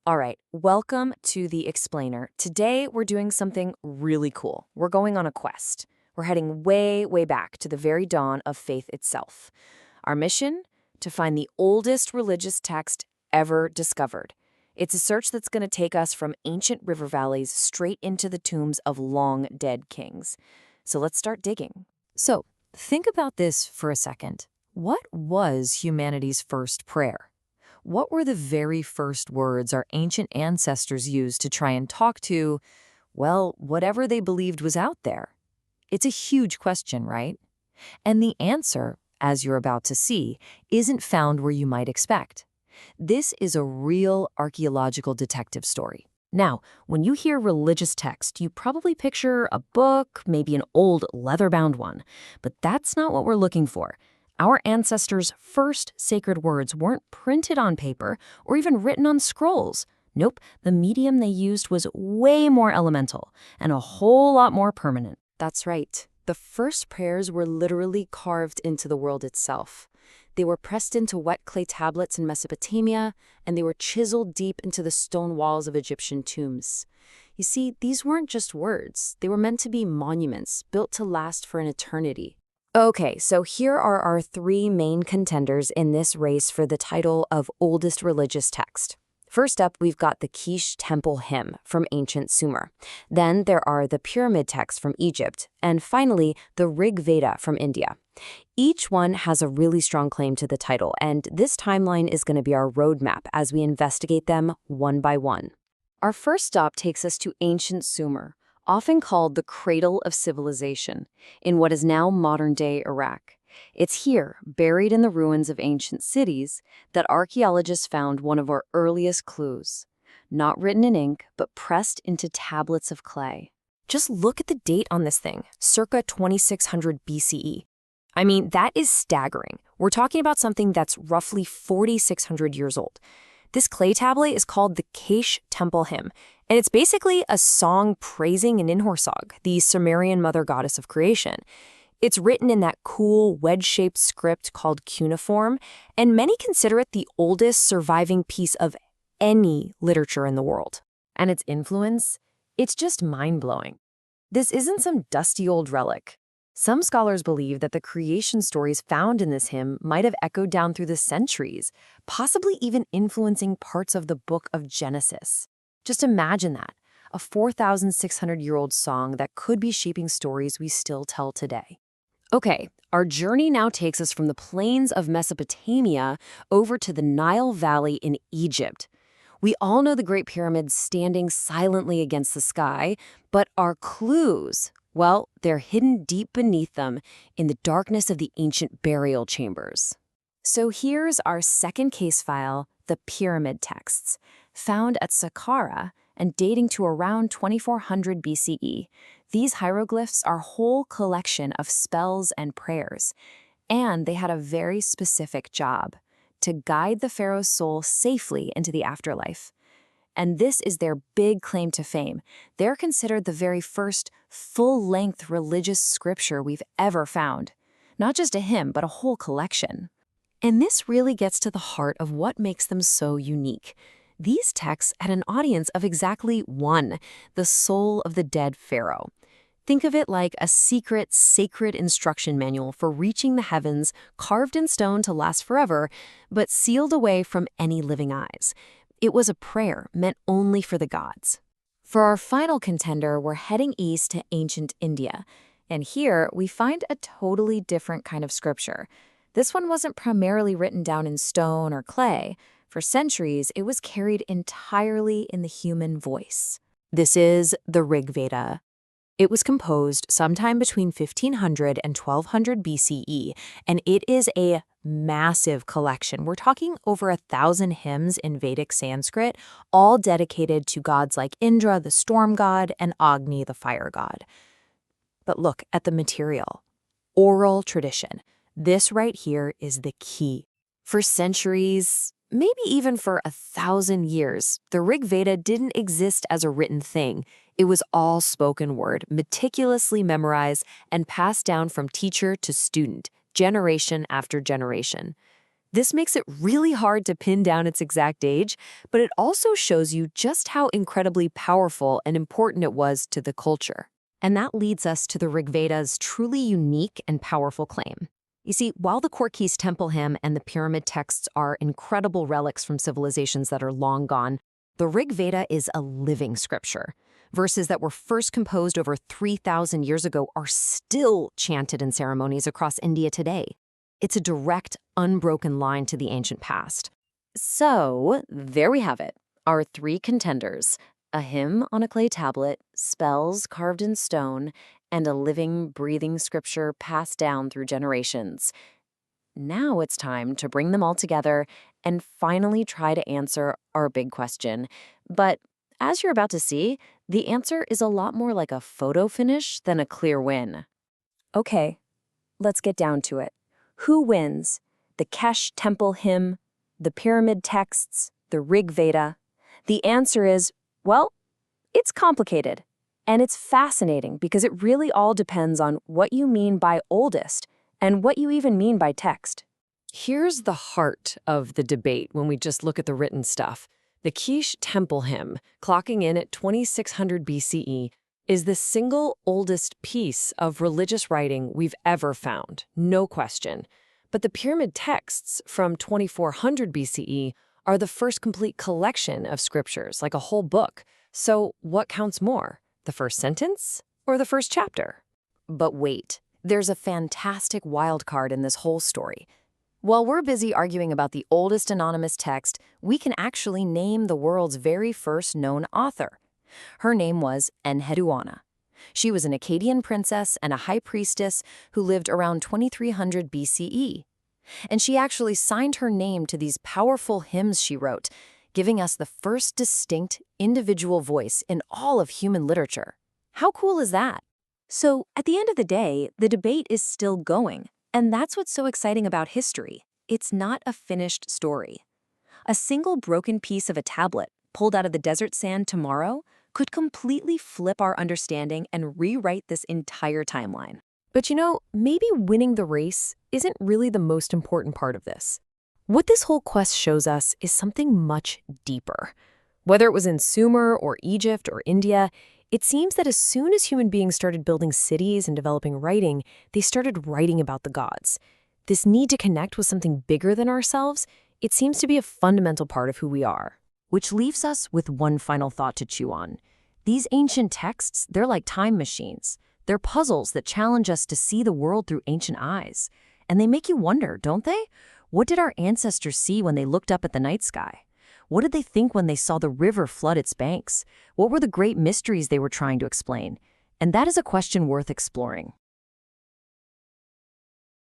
All right, welcome to The Explainer. Today we're doing something really cool. We're going on a quest. We're heading way, way back to the very dawn of faith itself. Our mission? To find the oldest religious text ever discovered. It's a search that's going to take us from ancient river valleys straight into the tombs of long-dead kings. So let's start digging. So, think about this for a second. What was humanity's first prayer? What were the very first words our ancient ancestors used to try and talk to, well, whatever they believed was out there? It's a huge question, right? And the answer, as you're about to see, isn't found where you might expect. This is a real archaeological detective story. Now, when you hear religious text, you probably picture a book, maybe an old leather-bound one. But that's not what we're looking for. Our ancestors' first sacred words weren't printed on paper or even written on scrolls. Nope, the medium they used was way more elemental and a whole lot more permanent. That's right. The first prayers were literally carved into the world itself. They were pressed into wet clay tablets in Mesopotamia, and they were chiseled deep into the stone walls of Egyptian tombs. You see, these weren't just words. They were meant to be monuments, built to last for an eternity. Okay, so here are our three main contenders in this race for the title of oldest religious text. First up, we've got the Kesh Temple Hymn from ancient Sumer. Then there are the pyramid texts from Egypt, and finally, the Rigveda from India. Each one has a really strong claim to the title, and this timeline is going to be our roadmap as we investigate them one by one. Our first stop takes us to ancient Sumer, often called the cradle of civilization, in what is now modern-day Iraq. It's here, buried in the ruins of ancient cities, that archaeologists found one of our earliest clues. Not written in ink, but pressed into tablets of clay. Just look at the date on this thing, circa 2600 BCE. I mean, that is staggering. We're talking about something that's roughly 4,600 years old. This clay tablet is called the Kesh Temple Hymn, and it's basically a song praising Ninhursag, the Sumerian mother goddess of creation. It's written in that cool wedge-shaped script called cuneiform, and many consider it the oldest surviving piece of any literature in the world. And its influence? It's just mind-blowing. This isn't some dusty old relic. Some scholars believe that the creation stories found in this hymn might have echoed down through the centuries, possibly even influencing parts of the book of Genesis. Just imagine that, a 4,600-year-old song that could be shaping stories we still tell today. Okay, our journey now takes us from the plains of Mesopotamia over to the Nile Valley in Egypt. We all know the Great Pyramids standing silently against the sky, but our clues, well, they're hidden deep beneath them in the darkness of the ancient burial chambers. So here's our second case file, the pyramid texts, found at Saqqara and dating to around 2400 BCE. These hieroglyphs are a whole collection of spells and prayers, and they had a very specific job: to guide the pharaoh's soul safely into the afterlife. And this is their big claim to fame. They're considered the very first full-length religious scripture we've ever found. Not just a hymn, but a whole collection. And this really gets to the heart of what makes them so unique. These texts had an audience of exactly one, the soul of the dead pharaoh. Think of it like a secret, sacred instruction manual for reaching the heavens, carved in stone to last forever, but sealed away from any living eyes. It was a prayer meant only for the gods. For our final contender, we're heading east to ancient India. And here, we find a totally different kind of scripture. This one wasn't primarily written down in stone or clay. For centuries, it was carried entirely in the human voice. This is the Rigveda. It was composed sometime between 1500 and 1200 BCE, and it is a massive collection. We're talking over 1,000 hymns in Vedic Sanskrit, all dedicated to gods like Indra, the storm god, and Agni, the fire god. But look at the material. Oral tradition. This right here is the key. For centuries, maybe even for 1,000 years, the Rigveda didn't exist as a written thing. It was all spoken word, meticulously memorized and passed down from teacher to student, generation after generation. This makes it really hard to pin down its exact age, but it also shows you just how incredibly powerful and important it was to the culture. And that leads us to the Rigveda's truly unique and powerful claim. You see, while the Kesh Temple Hymn and the pyramid texts are incredible relics from civilizations that are long gone, the Rigveda is a living scripture. Verses that were first composed over 3,000 years ago are still chanted in ceremonies across India today. It's a direct, unbroken line to the ancient past. So, there we have it, our three contenders: a hymn on a clay tablet, spells carved in stone, and a living, breathing scripture passed down through generations. Now it's time to bring them all together and finally try to answer our big question. But as you're about to see, the answer is a lot more like a photo finish than a clear win. Okay, let's get down to it. Who wins? The Kesh Temple Hymn, the pyramid texts, the Rigveda? The answer is, well, it's complicated. And it's fascinating because it really all depends on what you mean by oldest and what you even mean by text. Here's the heart of the debate when we just look at the written stuff. The Kesh Temple Hymn, clocking in at 2600 BCE, is the single oldest piece of religious writing we've ever found, no question. But the pyramid texts from 2400 BCE are the first complete collection of scriptures, like a whole book. So what counts more, the first sentence or the first chapter? But wait, there's a fantastic wild card in this whole story. While we're busy arguing about the oldest anonymous text, we can actually name the world's very first known author. Her name was Enheduanna. She was an Akkadian princess and a high priestess who lived around 2300 BCE. And she actually signed her name to these powerful hymns she wrote, giving us the first distinct, individual voice in all of human literature. How cool is that? So, at the end of the day, the debate is still going. And that's what's so exciting about history. It's not a finished story. A single broken piece of a tablet pulled out of the desert sand tomorrow could completely flip our understanding and rewrite this entire timeline. But maybe winning the race isn't really the most important part of this. What this whole quest shows us is something much deeper. Whether it was in Sumer or Egypt or India, it seems that as soon as human beings started building cities and developing writing, they started writing about the gods. This need to connect with something bigger than ourselves, it seems to be a fundamental part of who we are. Which leaves us with one final thought to chew on. These ancient texts, they're like time machines. They're puzzles that challenge us to see the world through ancient eyes. And they make you wonder, don't they? What did our ancestors see when they looked up at the night sky? What did they think when they saw the river flood its banks? What were the great mysteries they were trying to explain? And that is a question worth exploring.